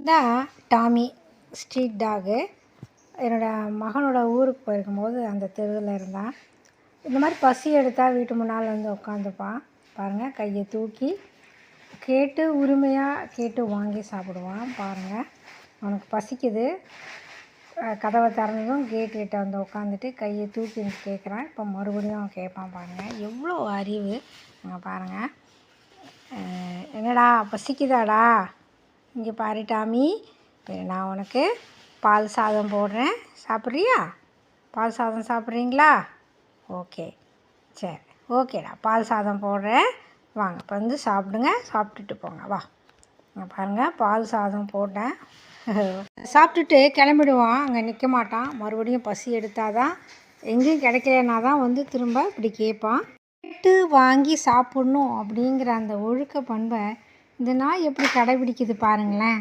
தான் Tommy street dog. என்னோடய மகனோட ஊருக்கு போயிருக்கும்போது அந்த தெருவில் இருந்தான். இந்த மாதிரி பசி எடுத்தால் வீட்டு முன்னால் வந்து உட்காந்துப்பான். பாருங்கள், கையை தூக்கி கேட்டு உரிமையாக கேட்டு வாங்கி சாப்பிடுவான். பாருங்கள், அவனுக்கு பசிக்குது. கதவை திறந்ததும் கேட்டுக்கிட்ட வந்து உட்காந்துட்டு கையை தூக்கி கேட்குறான். இப்போ மறுபடியும் அவன் கேட்பான். பாருங்கள், எவ்வளோ அறிவு. பாருங்கள், என்னடா பசிக்குதாடா, இங்கே பாரு டாமி, நான் உனக்கு பால் சாதம் போடுறேன், சாப்பிட்றியா? பால் சாதம் சாப்பிட்றீங்களா? ஓகே, சரி, ஓகேடா, பால் சாதம் போடுறேன், வாங்க இப்போ வந்து சாப்பிடுங்க, சாப்பிட்டுட்டு போங்க, வா. பாருங்கள், பால் சாதம் போட்டேன். சாப்பிட்டுட்டு கிளம்பிடுவான், அங்கே நிற்க மாட்டான். மறுபடியும் பசி எடுத்தால் தான், எங்கேயும் கிடைக்கலனா தான் வந்து திரும்ப இப்படி கேட்பான். கேட்டு வாங்கி சாப்பிட்ணும் அப்படிங்கிற அந்த ஒழுக்க பண்பை இந்த நாய் எப்படி கடைபிடிக்குது பாருங்களேன்.